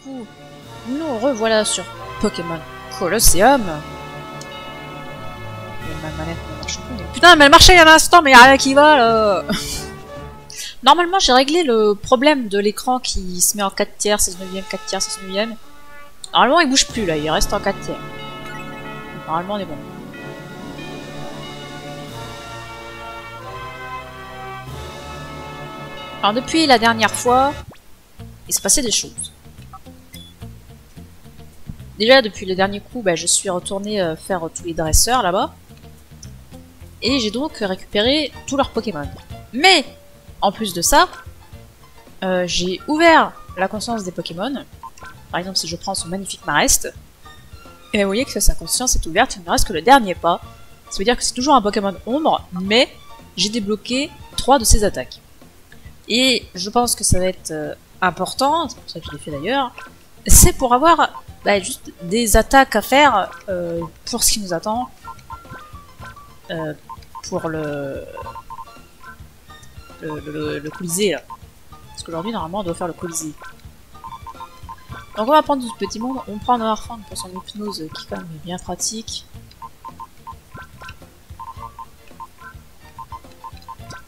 coup, nous revoilà sur Pokémon Colosseum. Ma manette ne marche plus. Putain, mais elle marchait il y a un instant, mais il n'y a rien qui va là. Normalement, j'ai réglé le problème de l'écran qui se met en 4 tiers, 16 neuvième, 4 tiers, 16 neuvième. Normalement, il bouge plus là, il reste en 4 tiers. Normalement, on est bon. Alors, depuis la dernière fois, il s'est passé des choses. Déjà, depuis le dernier coup, je suis retourné faire tous les dresseurs là-bas. Et j'ai donc récupéré tous leurs Pokémon. Mais, en plus de ça, j'ai ouvert la conscience des Pokémon. Par exemple, si je prends ce magnifique Marest, et vous voyez que sa conscience est ouverte, il ne reste que le dernier pas. Ça veut dire que c'est toujours un Pokémon ombre, mais j'ai débloqué 3 de ses attaques. Et je pense que ça va être important, c'est pour ça que je l'ai fait d'ailleurs, c'est pour avoir juste des attaques à faire pour ce qui nous attend. Pour le Colisée là. Parce qu'aujourd'hui normalement on doit faire le Colisée. Donc on va prendre du petit monde, on prend un Harfang pour son hypnose qui quand même est bien pratique.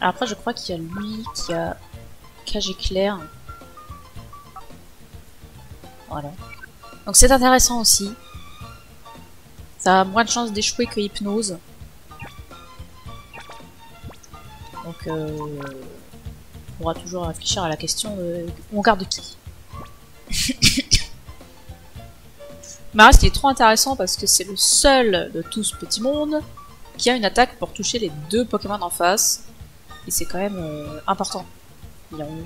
Alors après je crois qu'il y a lui qui a Cage éclair. Voilà. Donc c'est intéressant aussi. Ça a moins de chances d'échouer que hypnose. Donc on pourra toujours réfléchir à la question de on garde qui. Marest il est trop intéressant parce que c'est le seul de tout ce petit monde qui a une attaque pour toucher les 2 Pokémon en face. Et c'est quand même important. Il y a non,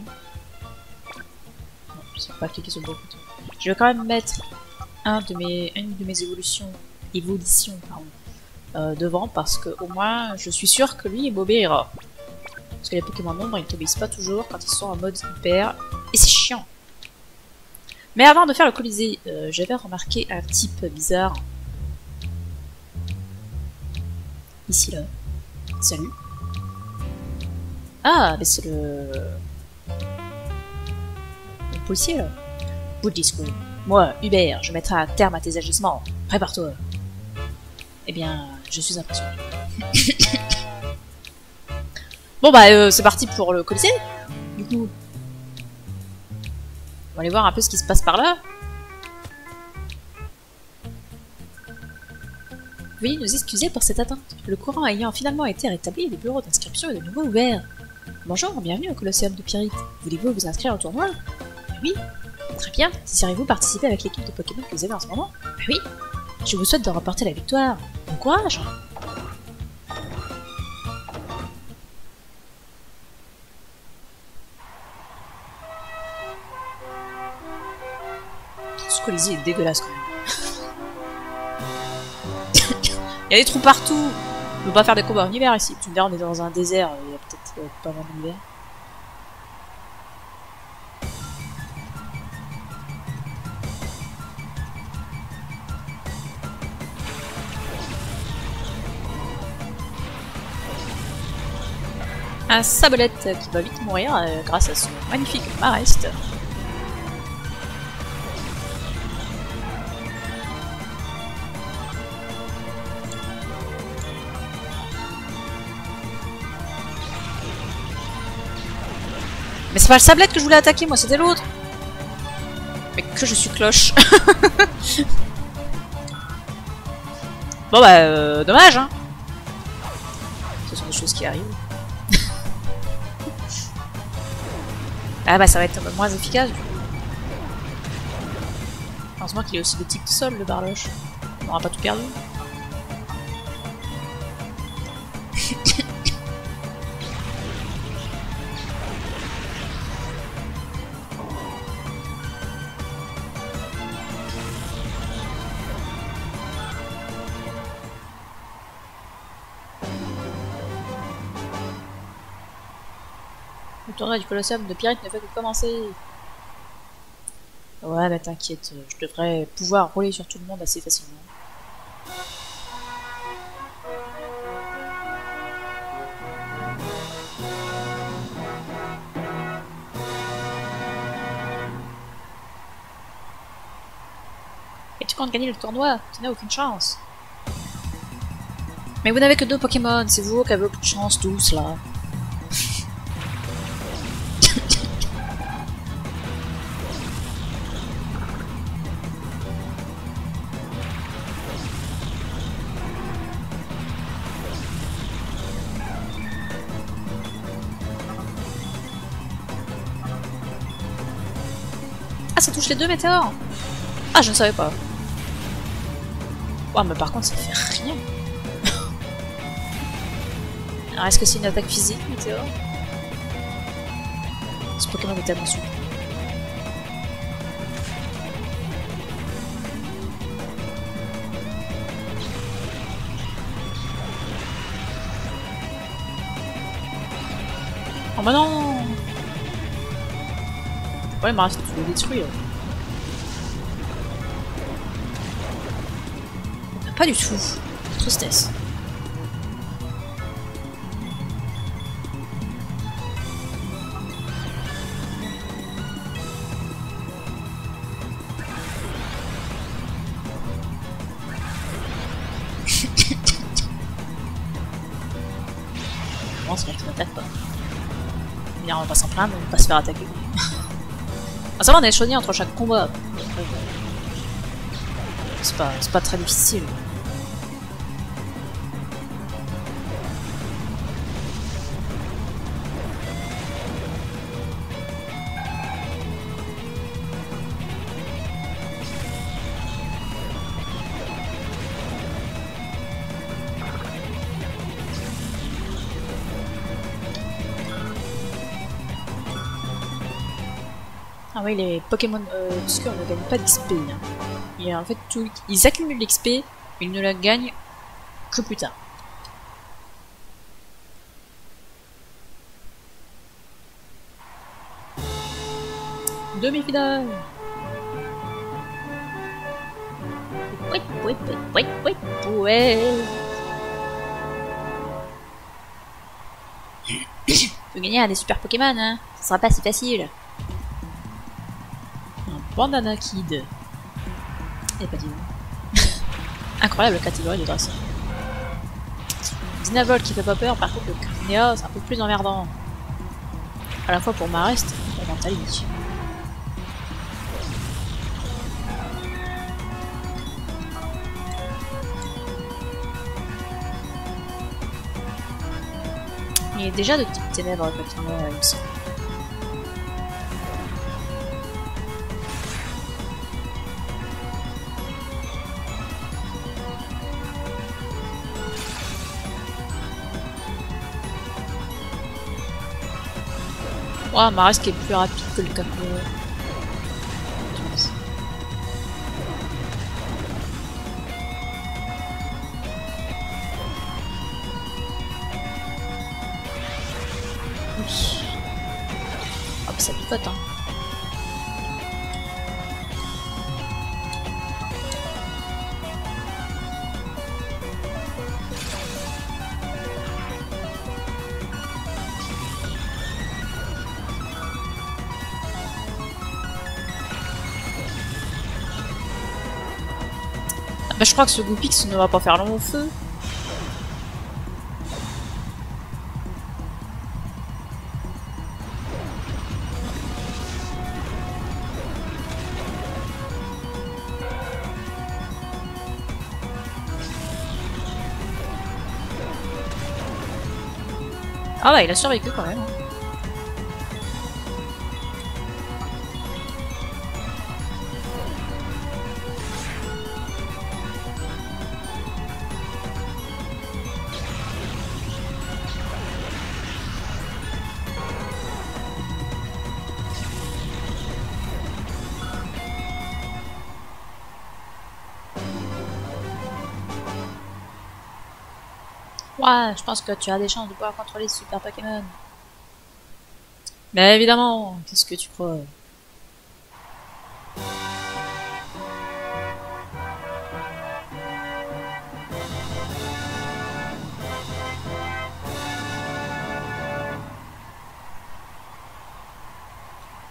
je sais pas cliquer sur le bon bouton. Je vais quand même mettre une de mes évolutions devant parce que au moins je suis sûr que lui il m'obéira. Parce que les Pokémon nombres ils t'obéissent pas toujours quand ils sont en mode hyper et c'est chiant. Mais avant de faire le Colisée, j'avais remarqué un type bizarre. Ici là. Salut. Ah, mais c'est le policier là. Bout de discours. Moi, Hubert, je mettrai un terme à tes agissements. Prépare-toi. Eh bien, je suis impressionné. Bon c'est parti pour le Colisée. Du coup, on va aller voir un peu ce qui se passe par là. Veuillez nous excuser pour cette attente. Le courant ayant finalement été rétabli, les bureaux d'inscription est de nouveau ouverts. Bonjour, bienvenue au Colosseum de Pyrite. Voulez-vous vous inscrire au tournoi? Oui. Très bien. Désirez-vous participer avec l'équipe de Pokémon que vous avez en ce moment? Oui. Je vous souhaite de remporter la victoire. Bon courage. Ce Colisée est dégueulasse quand même. Il y a des trous partout. On peut pas faire des combats en hiver ici. Tu me diras, on est dans un désert, il y a peut-être pas vraiment d'hiver. Un Sablette qui va vite mourir grâce à son magnifique Marest. Mais c'est pas le Sablette que je voulais attaquer, moi c'était l'autre. Mais que je suis cloche. Bon dommage hein. Ce sont des choses qui arrivent. Ah ça va être moins efficace du coup. Heureusement qu'il est aussi de type sol le Barloche. On n'aura pas tout perdu. Le tournoi du Colosseum de Pyrite ne fait que commencer. Ouais, mais t'inquiète, je devrais pouvoir rouler sur tout le monde assez facilement. compte gagner le tournoi, tu n'as aucune chance. Mais vous n'avez que 2 Pokémon, c'est vous qui avez aucune chance tous là. Ah, ça touche les 2 météores. Ah, je ne savais pas. Ouais, mais par contre, ça fait rien. Alors, est-ce que c'est une attaque physique, météore? Ce Pokémon est tellement souple. Oh bah non! Ouais, mais reste que tu le détruis là. Pas du tout. Tristesse. Bon, c'est bien qu'il n'attaque pas. Bien, on va pas s'en plaindre, on va pas se faire attaquer. Ah, ça va, on est échelonné entre chaque combat. C'est pas très difficile. Ah oui, les Pokémon obscurs ne gagnent pas d'XP. Hein. En fait, ils accumulent l'XP, mais ils ne la gagnent que plus tard. Demi-finale. Ouais. Tu peux gagner un des super Pokémon, hein. Ce sera pas si facile. Bandana Kid. Et pas dit non. Incroyable catégorie de dresseur. Dynavolt qui fait pas peur, par contre le Crinéa c'est un peu plus emmerdant. À la fois pour Marest et pour Mentally. Il est déjà de type ténèbres le Crinéa, il me semble. Ouais, Marest qui est plus rapide que le Caprio. Oui. Ah bah ça picote hein. Bah, je crois que ce Goopix ne va pas faire long au feu. Ah bah il a survécu quand même. Ouais, je pense que tu as des chances de pouvoir contrôler ce super Pokémon. Mais évidemment, qu'est-ce que tu crois?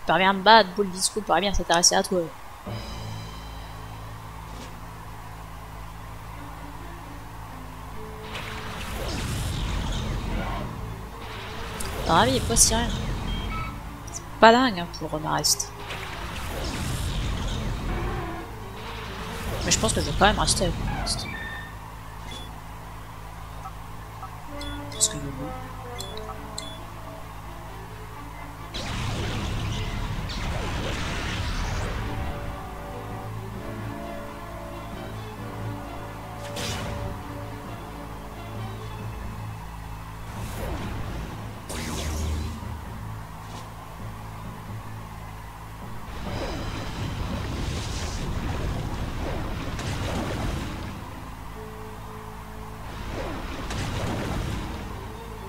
Parviens à me battre, Boule Disco parvient à s'intéresser à toi. Dans la vie, il est pas si rien. C'est pas dingue hein, pour le Romarest. Mais je pense que je vais quand même rester avec le Romarest. Parce que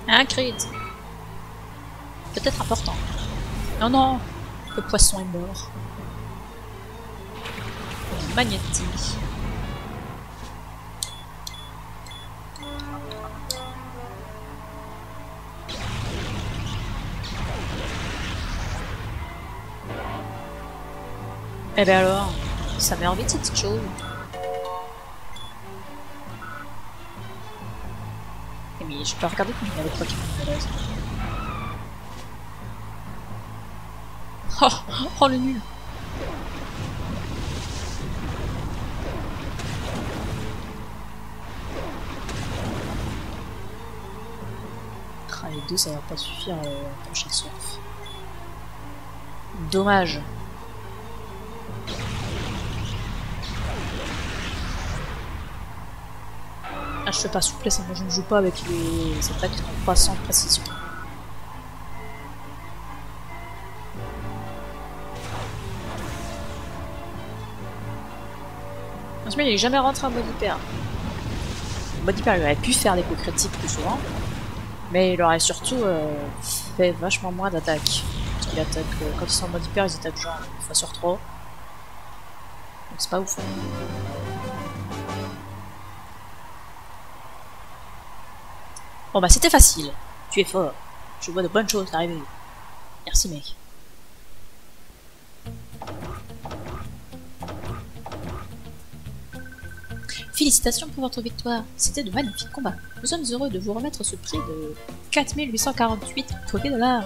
un crit. Peut-être important. Non, non. Le poisson est mort. Magnétique. Eh ben alors, ça meurt vite cette petite chose. Mais je peux regarder combien il y avait de Pokémon de base. Oh le nul. Ah, les deux ça va pas suffire pour chaque surf. Dommage. Ah, je fais pas souplesse, moi je ne joue pas avec les attaques qui n'ont pas sans précision. Franchement, il est jamais rentré en mode hyper. En mode hyper, il aurait pu faire des coups critiques plus souvent, mais il aurait surtout fait vachement moins d'attaques. Parce qu'il attaque, quand ils sont en mode hyper, ils attaquent genre une fois sur 3. Donc c'est pas ouf. Bon bah c'était facile. Tu es fort. Je vois de bonnes choses arriver. Merci mec. Félicitations pour votre victoire. C'était de magnifiques combats. Nous sommes heureux de vous remettre ce prix de 4848 $.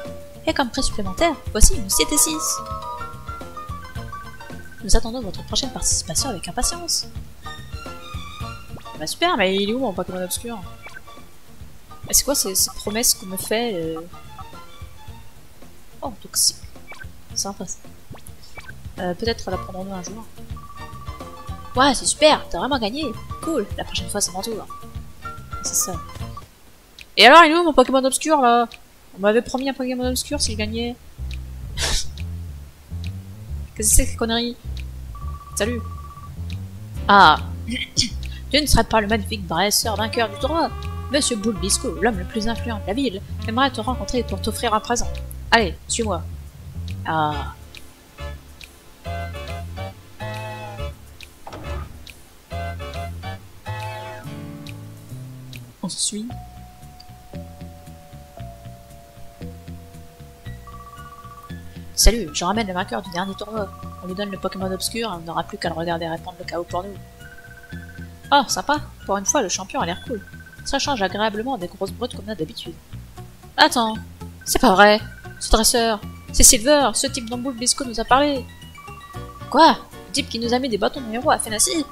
Et comme prix supplémentaire, voici une CT6. Nous attendons votre prochaine participation avec impatience. Bah super, mais il est où mon Pokémon obscur? C'est quoi ces promesses qu'on me fait Oh, toxique. Sympa ça. Peut-être la prendrons-nous un jour. Ouais, c'est super, t'as vraiment gagné. Cool, la prochaine fois c'est mon tour. C'est ça. Et alors, il est où mon Pokémon obscur là? On m'avait promis un Pokémon obscur s'il gagnait. Qu'est-ce que c'est que ces conneries? Salut. Ah. Tu ne serais pas le magnifique dresseur vainqueur du tournoi? Monsieur Bulbisco, l'homme le plus influent de la ville, aimerait te rencontrer pour t'offrir un présent. Allez, suis-moi. Ah. On se suit. Salut, je ramène le vainqueur du dernier tournoi. On lui donne le Pokémon obscur et on n'aura plus qu'à le regarder répondre le chaos pour nous. Oh, sympa. Pour une fois, le champion a l'air cool. Ça change agréablement des grosses brutes comme on a d'habitude. Attends, c'est pas vrai. Ce dresseur, c'est Silver, ce type dont Bulbisco nous a parlé. Quoi? Le type qui nous a mis des bâtons de héros à Fenacity?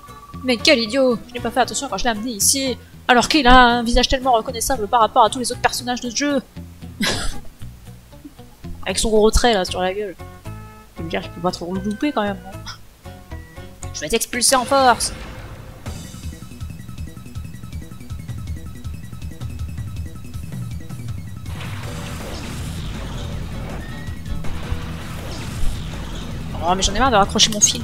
Mais quel idiot! Je n'ai pas fait attention quand je l'ai amené ici, alors qu'il a un visage tellement reconnaissable par rapport à tous les autres personnages de ce jeu. Avec son gros trait là sur la gueule. Je veux dire, je peux pas trop le louper quand même. Non, je vais t'expulser en force. Oh mais j'en ai marre de raccrocher mon fil.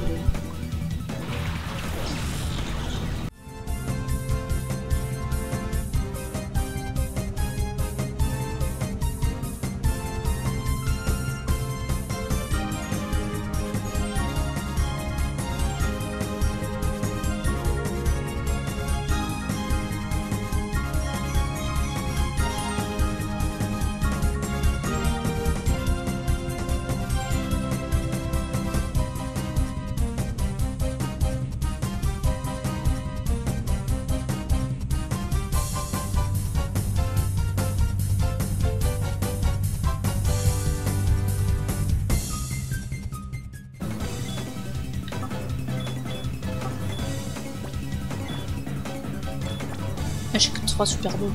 J'ai que 3 super beaux.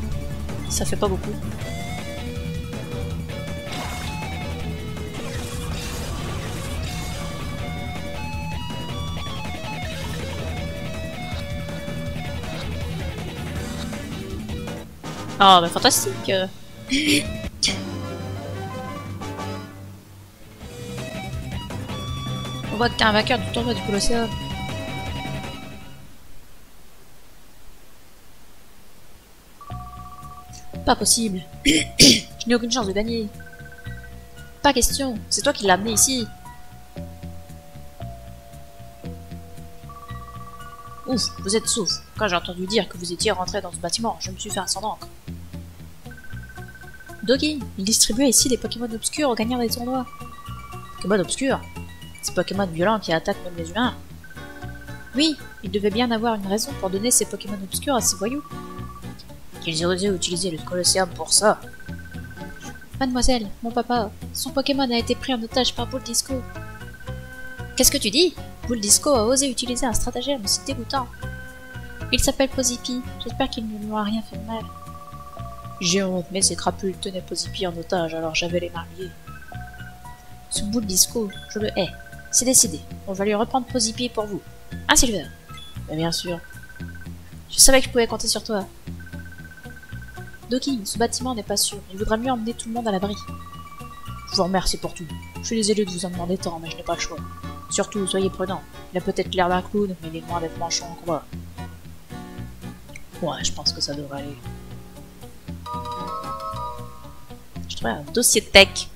Ça fait pas beaucoup. Ah bah fantastique. On voit que t'es un vainqueur du tournoi du Colosseum. Pas possible. Je n'ai aucune chance de gagner. Pas question. C'est toi qui l'as amené ici. Ouf, vous êtes sauf. Quand j'ai entendu dire que vous étiez rentré dans ce bâtiment, je me suis fait un sang d'encre. Doggy, il distribuait ici des Pokémon obscurs aux gagnants des tournois. Pokémon obscurs? Ces Pokémon violents qui attaquent même les humains. Oui, il devait bien avoir une raison pour donner ces Pokémon obscurs à ces voyous. Qu'ils aient osé utiliser le Colosseum pour ça. Mademoiselle, mon papa, son Pokémon a été pris en otage par Bull Disco. Qu'est-ce que tu dis? Bull Disco a osé utiliser un stratagème aussi dégoûtant. Il s'appelle Pozipi, j'espère qu'il ne lui a rien fait de mal. J'ai honte, mais ces crapules tenaient Pozipi en otage, alors j'avais les mains liées. Ce Bull Disco, je le hais. C'est décidé, on va lui reprendre Pozipi pour vous. Hein, Silver? Mais bien sûr. Je savais que je pouvais compter sur toi. Doki, ce bâtiment n'est pas sûr. Il vaudra mieux emmener tout le monde à l'abri. Je vous remercie pour tout. Je suis désolé de vous en demander tant, mais je n'ai pas le choix. Surtout, soyez prudents. Il a peut-être l'air d'un clown, mais il est loin d'être manchot en combat. Ouais, je pense que ça devrait aller. Je trouvais un dossier tech.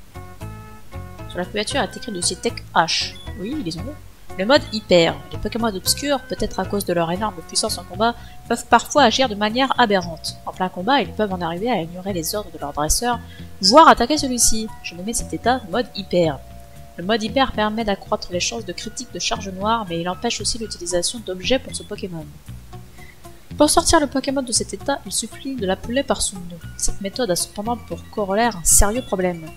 Sur la couverture est écrit dossier tech H. Oui, ils ont deux. Le mode hyper. Les Pokémon obscurs, peut-être à cause de leur énorme puissance en combat, peuvent parfois agir de manière aberrante. En plein combat, ils peuvent en arriver à ignorer les ordres de leur dresseur, voire attaquer celui-ci. Je nommais cet état mode hyper. Le mode hyper permet d'accroître les chances de critique de charge noire, mais il empêche aussi l'utilisation d'objets pour ce Pokémon. Pour sortir le Pokémon de cet état, il suffit de l'appeler par son nom. Cette méthode a cependant pour corollaire un sérieux problème.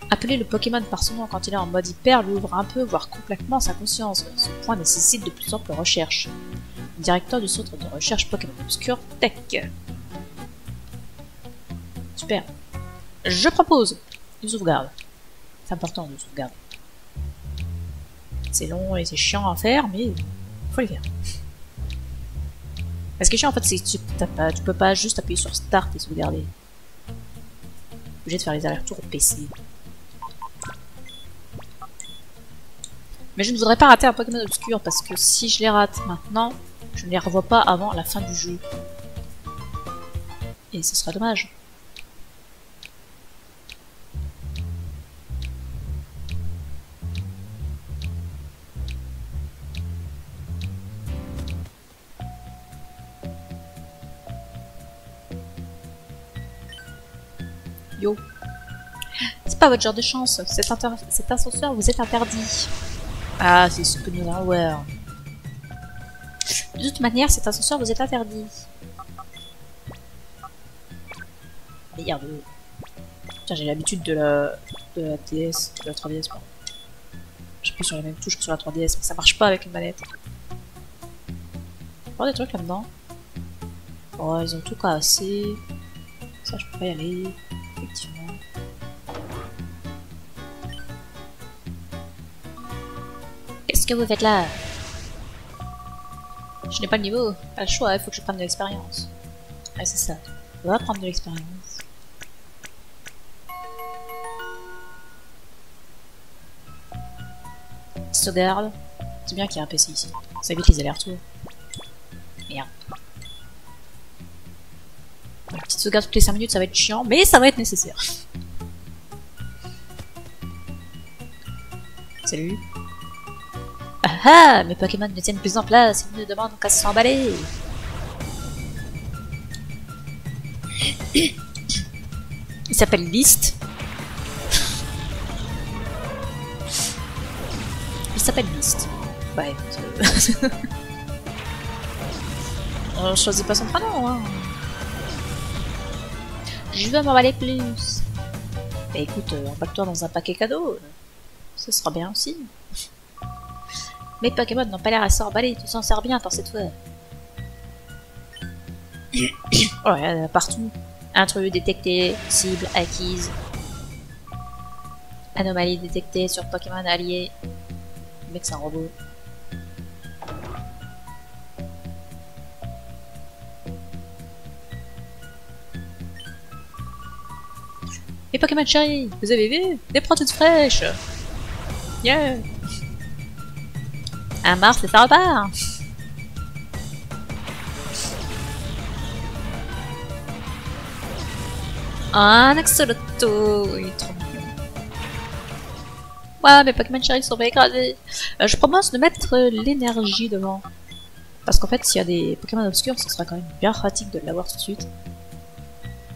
Appeler le Pokémon par son nom quand il est en mode hyper lui ouvre un peu, voire complètement sa conscience. Ce point nécessite de plus amples recherches. Directeur du centre de recherche Pokémon Obscur Tech. Super. Je propose une sauvegarde. C'est important de sauvegarder. C'est long et c'est chiant à faire, mais faut les faire. Ce qui est chiant en fait, c'est que tu peux pas juste appuyer sur Start et sauvegarder. Obligé de faire les allers-retours au PC. Mais je ne voudrais pas rater un Pokémon obscur parce que si je les rate maintenant, je ne les revois pas avant la fin du jeu. Et ce sera dommage. Yo. C'est pas votre genre de chance. Cet ascenseur vous est interdit. Ah, c'est ce que nous allons voir. De toute manière, cet ascenseur vous est interdit. Merde. Putain, j'ai l'habitude de la DS, de la 3DS, pardon. J'appuie sur la même touche que sur la 3DS, mais ça marche pas avec une manette. Il y a des trucs là-dedans. Oh, ils ont tout cassé. Ça, je peux pas y aller. Effectivement. Qu'est-ce que vous faites là? Je n'ai pas le niveau. Pas le choix, il faut que je prenne de l'expérience. Ouais, c'est ça. On va prendre de l'expérience. Sauvegarde. C'est bien qu'il y ait un PC ici. Ça évite les allers-retours. Merde. Une petite sauvegarde toutes les 5 minutes, ça va être chiant, mais ça va être nécessaire. Salut. Ah ah, mes Pokémon ne tiennent plus en place, ils ne demandent qu'à s'emballer. Il s'appelle List. Il s'appelle List. Ouais, on choisit pas son prénom, hein. Je veux m'emballer plus. Bah écoute, emballe-toi dans un paquet cadeau. Ce sera bien aussi. Mes Pokémon n'ont pas l'air à s'emballer, tu s'en sers bien pour cette fois. Oh, il y en a partout. Intrus détecté, cible acquise. Anomalie détectée sur Pokémon allié. Le mec c'est un robot. Et Pokémon chéri, vous avez vu? Des prods toutes fraîches. Yeah. Un Mars et ça repart. Un Axolotl, il est trop mignon. Ouais, mes Pokémon chéri sont pas écrasés. Je propose de mettre l'énergie devant. Parce qu'en fait, s'il y a des Pokémon obscurs, ce sera quand même bien pratique de l'avoir tout de suite.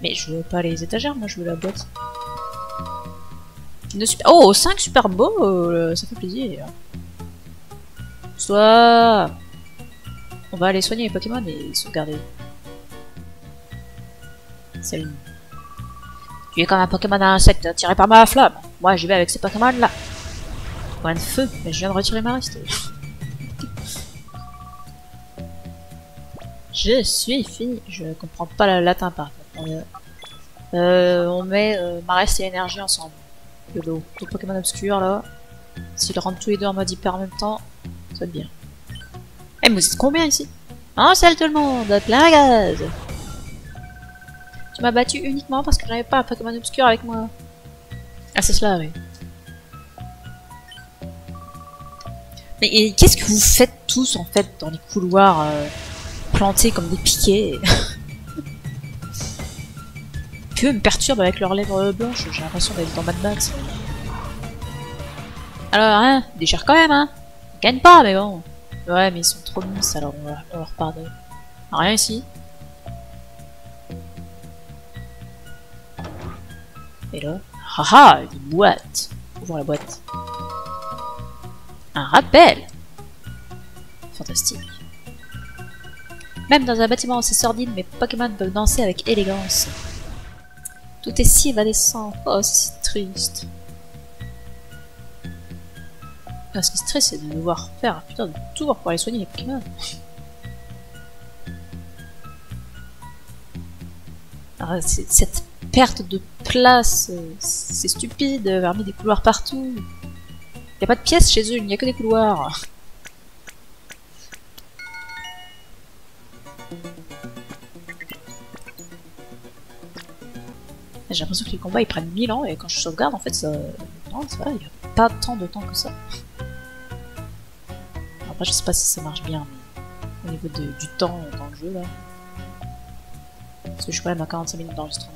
Mais je veux pas les étagères, moi je veux la boîte. Oh, 5 super beaux, ça fait plaisir. Soit on va aller soigner les Pokémon et sauvegarder. Salut. Tu es comme un Pokémon à insecte attiré par ma flamme. Moi j'y vais avec ces Pokémon là. Point de feu, mais je viens de retirer ma reste. Je suis fini. Je comprends pas le latin par contre. On met ma reste et énergie ensemble. Le dos. Les Pokémon obscurs là. S'ils rentrent tous les deux en mode hyper en même temps, ça va être bien. Eh, mais vous êtes combien ici? Oh, salut tout le monde! Plein gaz! Tu m'as battu uniquement parce que j'avais pas un Pokémon obscur avec moi. Ah, c'est cela, oui. Mais qu'est-ce que vous faites tous en fait dans les couloirs plantés comme des piquets? Puis eux me perturbent avec leurs lèvres blanches, j'ai l'impression d'être dans Mad Max. Alors, hein, déchire quand même, hein. Ils gagnent pas, mais bon. Ouais, mais ils sont trop minces, alors on leur pardonne. Rien ici. Et là, haha, une boîte. Ouvre la boîte. Un rappel. Fantastique. Même dans un bâtiment aussi sordide, mes Pokémon peuvent danser avec élégance. Tout est si évanescent. Oh, c'est si triste. Ah, ce qui est triste, c'est de devoir faire un putain de tour pour aller soigner les Pokémon. Cette perte de place, c'est stupide, avoir mis des couloirs partout. Il n'y a pas de pièces chez eux, il n'y a que des couloirs. J'ai l'impression que les combats ils prennent 1000 ans et quand je sauvegarde en fait ça... Non, ça va, il n'y a pas tant de temps que ça. Après je sais pas si ça marche bien mais au niveau du temps dans le jeu là. Parce que je suis quand même à 45 minutes d'enregistrement.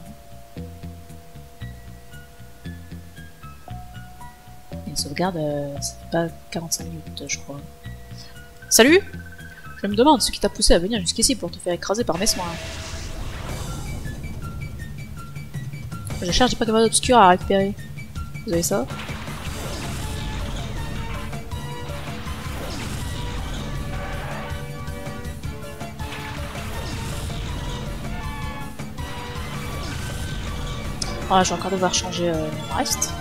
Et une sauvegarde ça fait pas 45 minutes je crois. Salut! Je me demande ce qui t'a poussé à venir jusqu'ici pour te faire écraser par mes soins. Je cherche des Pokémon obscurs à récupérer. Vous avez ça? Ah, je vais encore devoir changer mon reste.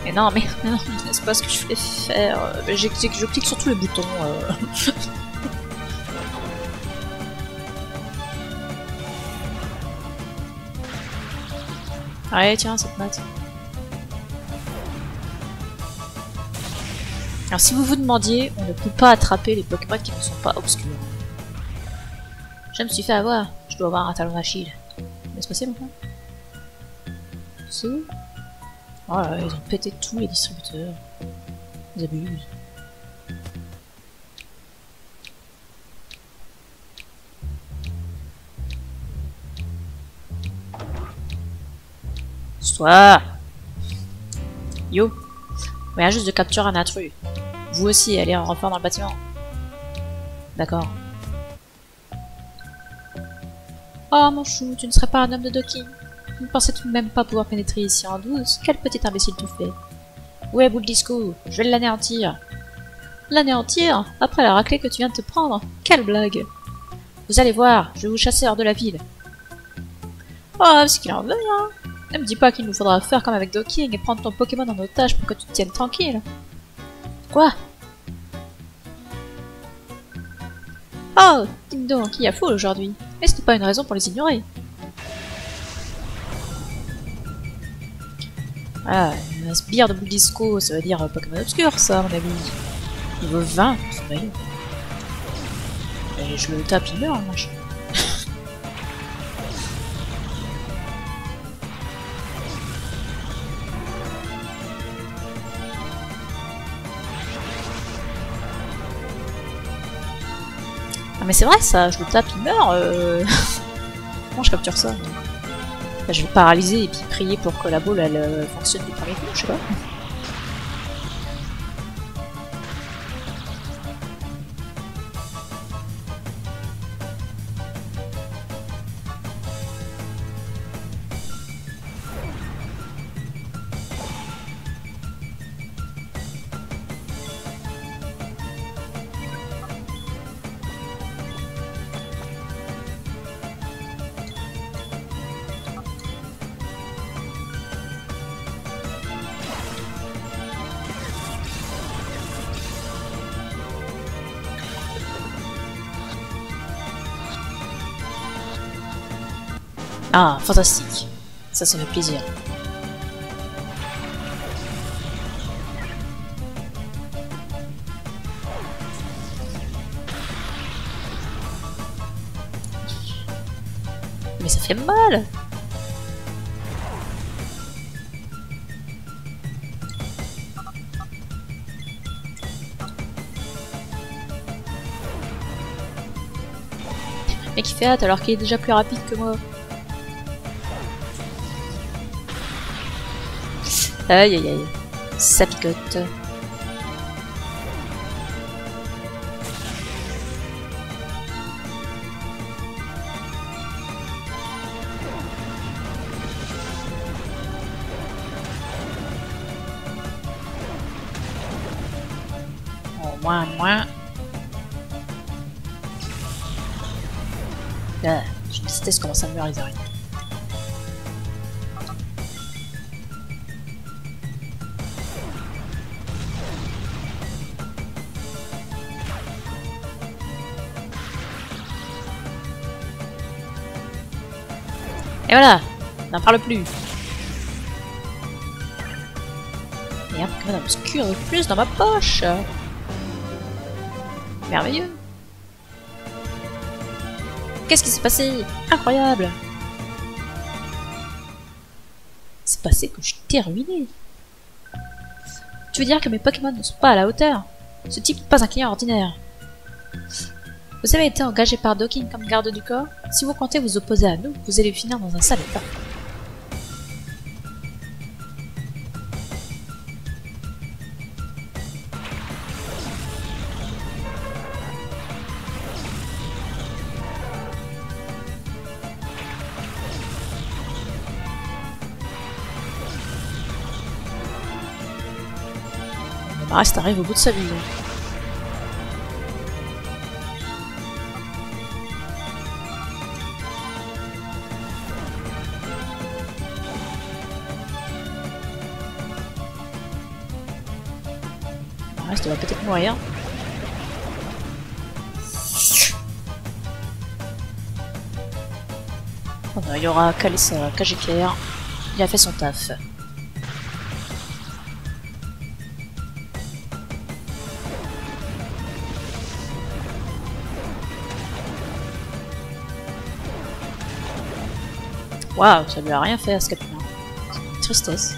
Mais non, mais non, c'est pas ce que je voulais faire. Je clique sur tous les boutons. Allez, tiens, cette note. Alors, si vous vous demandiez, on ne peut pas attraper les Pokémon qui ne sont pas obscurs. Je me suis fait avoir. Je dois avoir un talon d'Achille. Laisse passer maintenant. C'est où? Oh là, ils ont pété tous les distributeurs. Ils abusent. Soit. Yo. On vient juste de capturer un intrus. Vous aussi, allez en renfort dans le bâtiment. D'accord. Oh mon chou, tu ne serais pas un homme de docking. Vous ne pensez tout de même pas pouvoir pénétrer ici en douce? Quel petit imbécile tout fait. Où est Boule Disco? Je vais l'anéantir. L'anéantir? Après la raclée que tu viens de te prendre? Quelle blague! Vous allez voir, je vais vous chasser hors de la ville. Oh, c'est qu'il en veut, hein. Ne me dis pas qu'il nous faudra faire comme avec Docking et prendre ton Pokémon en otage pour que tu te tiennes tranquille. Quoi? Oh, dites donc, il y a foule aujourd'hui. Mais ce n'est pas une raison pour les ignorer. Ah, un sbire de boule disco, ça veut dire Pokémon obscur, ça, à mon avis. Niveau 20, c'est vrai. Et je le tape, il meurt, le machin. Ah mais c'est vrai ça, je le tape, il meurt. Comment je capture ça? Là, je vais le paralyser et puis prier pour que la boule elle fonctionne du premier coup, je sais pas. Ah, fantastique. Ça fait plaisir. Mais ça fait mal. Mais qui fait hâte alors qu'il est déjà plus rapide que moi. Aïe aïe aïe, ça picote. Oh, moins. Ah, je déteste comment ça meurt les araignées. Et voilà, n'en parle plus. Et un Pokémon obscur de plus dans ma poche. Merveilleux. Qu'est-ce qui s'est passé? Incroyable. C'est passé que je t'ai ruiné. Tu veux dire que mes Pokémon ne sont pas à la hauteur? Ce type n'est pas un client ordinaire. Vous avez été engagé par Docking comme garde du corps. Si vous comptez vous opposer à nous, vous allez finir dans un sale état. Le reste arrive au bout de sa vie. Le reste va peut-être mourir. Il y aura Calissa, Cagéclair. Il a fait son taf. Waouh, ça lui a rien fait à ce capitaine. C'est une tristesse.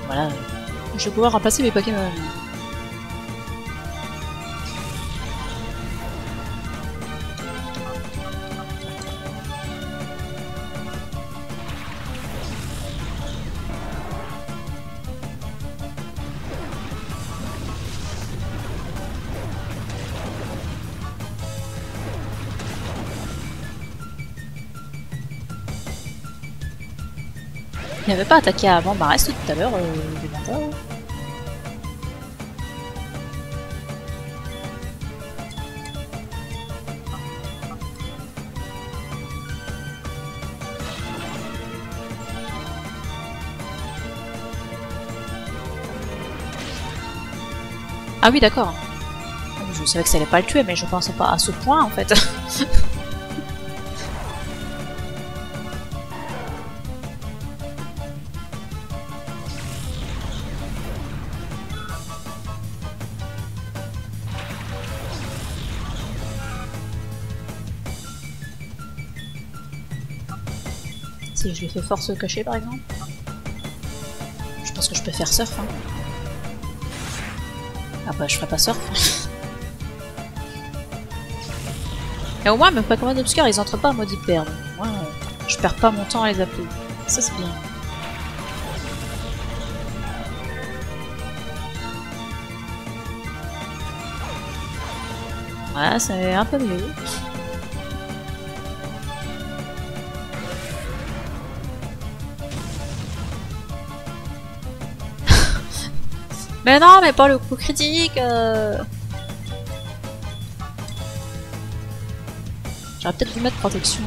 Voilà. Je vais pouvoir remplacer mes Pokémon. Il n'avait pas attaqué avant Marest tout à l'heure, Vegeta. Ah oui, d'accord. Je savais que ça allait pas le tuer, mais je pensais pas à ce point en fait. Si je lui fais force cachée par exemple. Je pense que je peux faire surf. Hein. Ah bah je ferai pas surf. Et au moins mes Pokémon obscurs ils entrent pas en mode hyper. Donc moi je perds pas mon temps à les appeler. Ça c'est bien. Ouais c'est un peu mieux. Mais non, mais pas le coup critique. J'aurais peut-être dû mettre protection.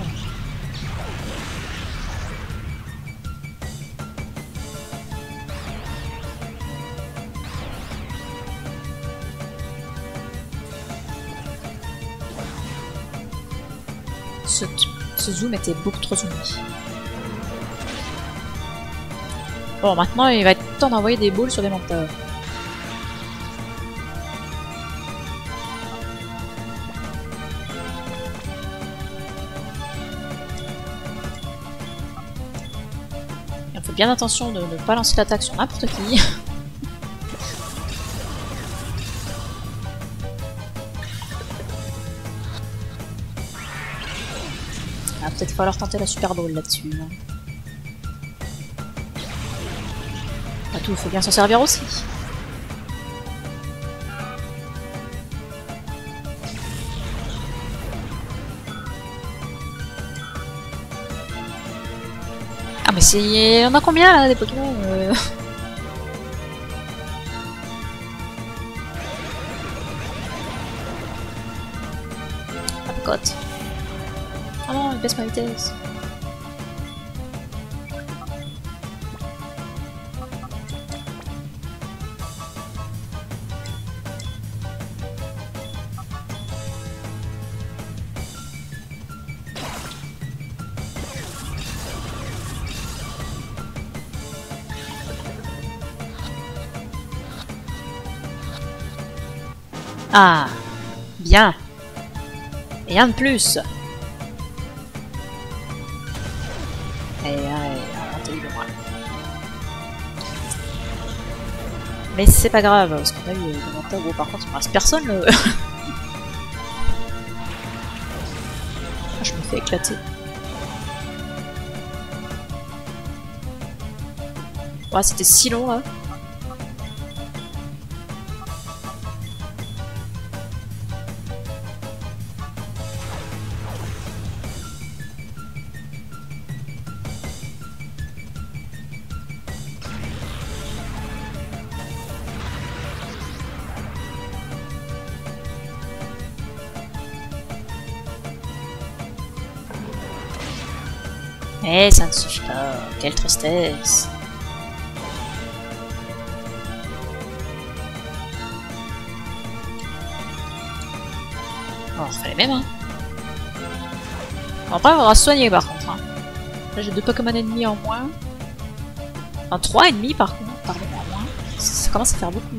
Ce zoom était beaucoup trop zoomé. Bon, maintenant il va être temps d'envoyer des boules sur des menteurs. On fait bien attention de ne pas lancer l'attaque sur n'importe qui. Il va peut-être falloir tenter la Super Bowl là-dessus. Hein. Pas tout, il faut bien s'en servir aussi. Ah mais c'est... On a combien là des Pokémon Apocote. Oh non, il baisse ma vitesse. Ah, bien. Et un de plus. Mais c'est pas grave, parce qu'on a eu des menteurs. Bon, par contre, il me reste personne. Je me fais éclater. Ouais, c'était si long là. Eh, ça ne suffit pas. Quelle tristesse. On refait les mêmes, hein. Après, on va se soigner par contre. Hein. Là, j'ai 2 Pokémon ennemis en moins. Enfin, 3 ennemis par contre. Pardon, en moins. Ça commence à faire beaucoup.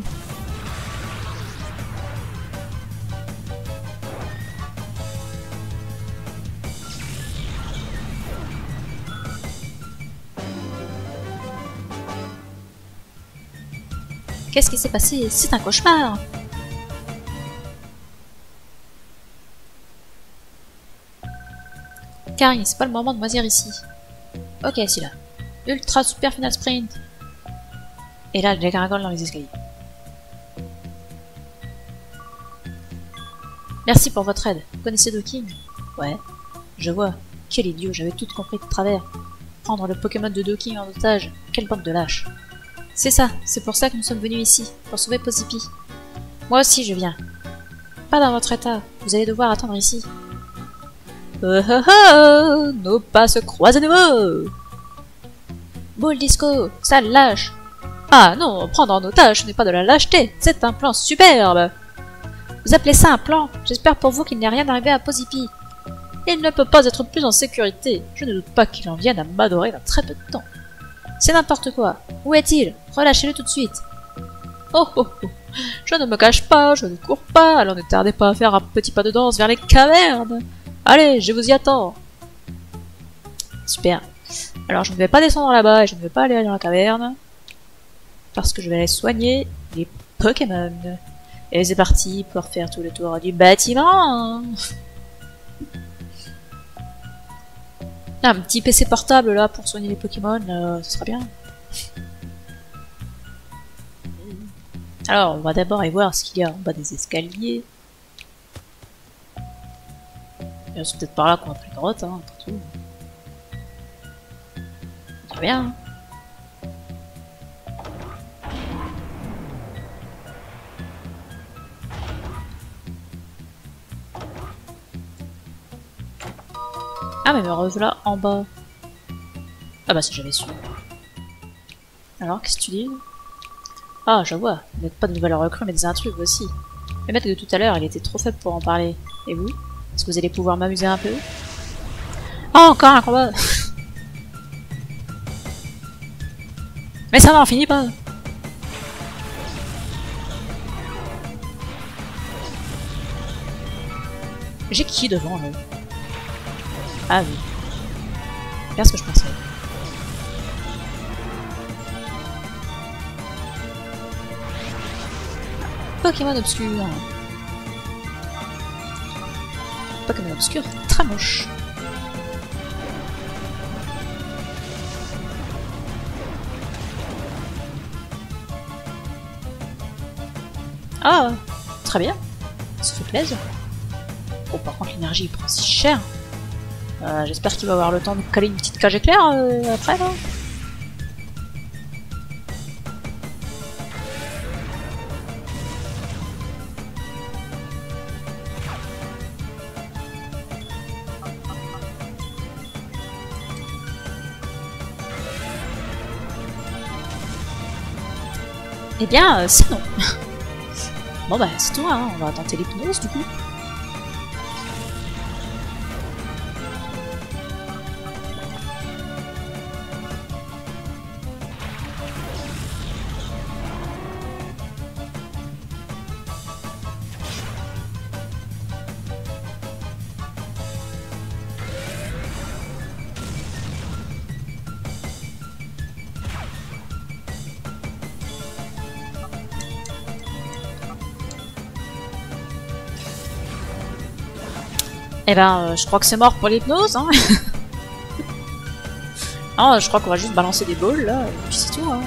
Qu'est-ce qui s'est passé? C'est un cauchemar! Karine, c'est pas le moment de moisir ici. Ok, c'est là. Ultra super final sprint! Et là, dégringole dans les escaliers. Merci pour votre aide. Vous connaissez Dokking? Ouais. Je vois. Quel idiot, j'avais tout compris de travers. Prendre le Pokémon de Dokking en otage. Quelle bande de lâches. C'est ça, c'est pour ça que nous sommes venus ici, pour sauver Pozipi. Moi aussi je viens. Pas dans votre état, vous allez devoir attendre ici. Oh oh oh, nos pas se croisent à nouveau. Boule disco, sale lâche. Ah non, prendre en otage, ce n'est pas de la lâcheté, c'est un plan superbe. Vous appelez ça un plan? J'espère pour vous qu'il n'est rien arrivé à Pozipi. Il ne peut pas être plus en sécurité. Je ne doute pas qu'il en vienne à m'adorer dans très peu de temps. C'est n'importe quoi. Où est-il? Relâchez-le tout de suite. Oh oh oh. Je ne me cache pas, je ne cours pas, alors ne tardez pas à faire un petit pas de danse vers les cavernes. Allez, je vous y attends. Super. Alors je ne vais pas descendre là-bas et je ne vais pas aller dans la caverne. Parce que je vais aller soigner les Pokémon. Et c'est parti pour faire tout le tour du bâtiment. Un petit PC portable là pour soigner les Pokémon, ce sera bien. Alors, on va d'abord aller voir ce qu'il y a en bas des escaliers. C'est peut-être par là qu'on a pris une grotte, hein, après tout. Très bien. Ah mais me revoilà en bas. Ah bah si j'avais su. Alors qu'est-ce que tu dis? Ah je vois, vous n'êtes pas de nouvelles recrues mais des intrus aussi. Le maître de tout à l'heure il était trop faible pour en parler. Et vous? Est-ce que vous allez pouvoir m'amuser un peu? Oh encore un combat. Mais ça n'en finit pas. J'ai qui devant là? Ah oui. Bien ce que je pensais. Pokémon obscur. Pokémon obscur, très moche. Ah, très bien. Ça fait plaisir. Oh, par contre, l'énergie prend si cher. J'espère qu'il va avoir le temps de caler une petite cage éclair après là. Eh bien, c'est non. Bon bah c'est tout, hein. On va tenter l'hypnose du coup. Eh ben, je crois que c'est mort pour l'hypnose, hein. Non, je crois qu'on va juste balancer des balles, là, et puis c'est tout, hein.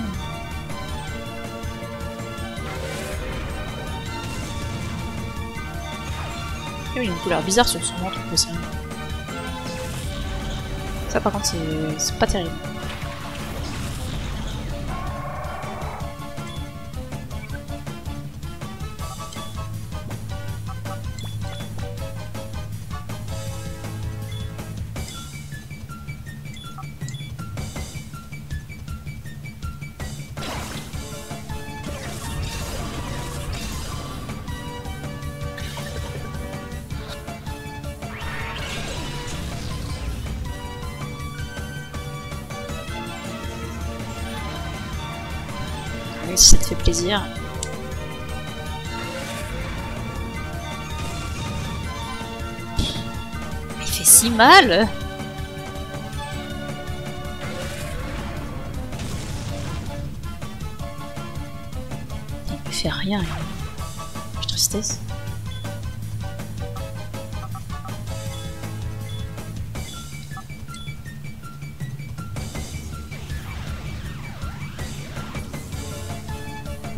Il y a une couleur bizarre sur son ventre, aussi. Ça, par contre, c'est pas terrible. Oui, si ça te fait plaisir. Mais il fait si mal! Il me fait rien. Quelle tristesse.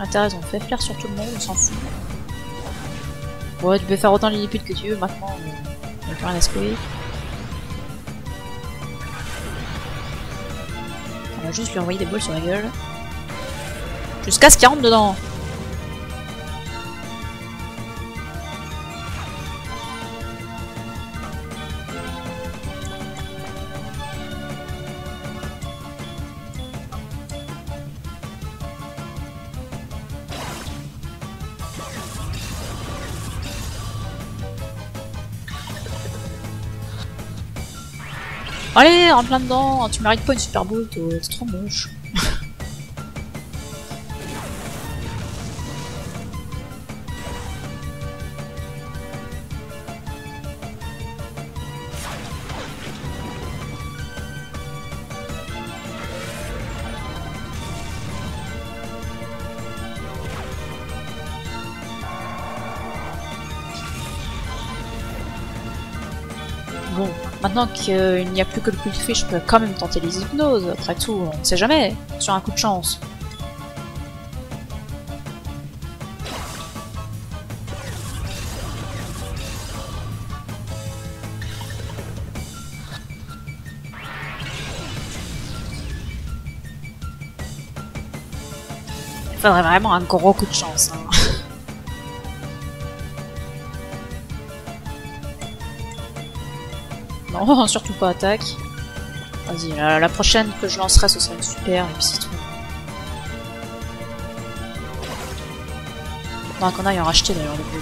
Ah t'as raison, fais flair sur tout le monde, on s'en fout. Ouais, tu peux faire autant Lilliput que tu veux maintenant, on va plus rien à secouer. On va juste lui envoyer des balles sur la gueule. Jusqu'à ce qu'il rentre dedans. Allez, en plein dedans, tu mérites pas une super boule, t'es trop moche. Bon, maintenant qu'il n'y a plus que le cultivé, je peux quand même tenter les hypnoses. Après tout, on ne sait jamais, sur un coup de chance. Il faudrait vraiment un gros coup de chance. Hein. Non, surtout pas attaque. Vas-y, la prochaine que je lancerai, ce sera une super, et puis c'est tout. Non, qu'on aille en racheter d'ailleurs le plus.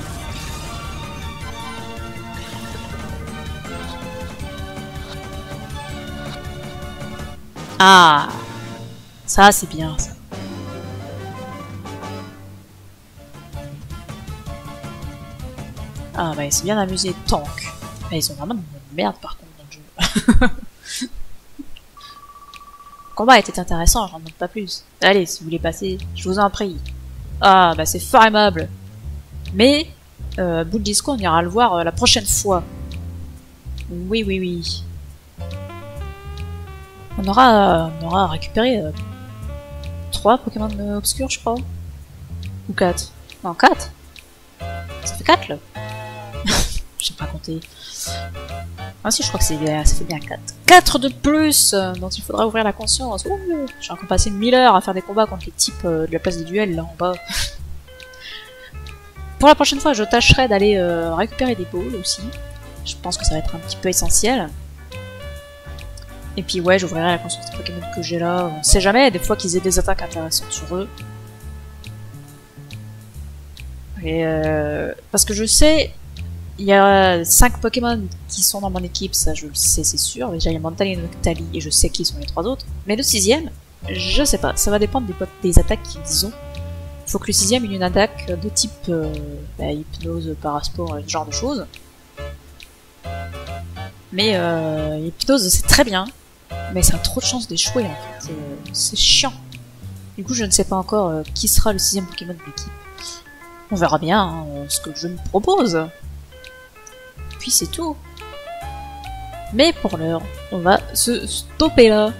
Ah, ça c'est bien ça. Ah bah c'est bien amusé, tank. Mais ils ont vraiment de merde par contre dans le jeu. Le combat était intéressant, j'en demande pas plus. Allez, si vous voulez passer, je vous en prie. Ah bah c'est fort aimable. Mais, Boule Disco, on ira le voir la prochaine fois. Oui, oui, oui. On aura récupéré 3 Pokémon obscurs, je crois. Ou 4. Non, 4. Ça fait 4 là. J'ai pas compté. Ah si, je crois que c'est bien, ça fait bien 4. 4 de plus dont il faudra ouvrir la conscience. J'ai encore passé 1000 heures à faire des combats contre les types de la place des duels là en bas. Pour la prochaine fois, je tâcherai d'aller récupérer des balls aussi. Je pense que ça va être un petit peu essentiel. Et puis ouais, j'ouvrirai la conscience des Pokémon que j'ai là. On sait jamais, des fois qu'ils aient des attaques intéressantes sur eux. Et parce que je sais, il y a 5 Pokémon qui sont dans mon équipe, ça je le sais, c'est sûr. Déjà il y a Mantal et Noctali, et je sais qui sont les 3 autres. Mais le 6ème, je sais pas, ça va dépendre des attaques qu'ils ont. Il faut que le 6ème ait une attaque de type hypnose, parasport, ce genre de choses. Mais hypnose c'est très bien, mais ça a trop de chances d'échouer en fait, c'est chiant. Du coup je ne sais pas encore qui sera le 6ème Pokémon de l'équipe. On verra bien hein, ce que je me propose. Puis c'est tout. Mais pour l'heure, on va se stopper là.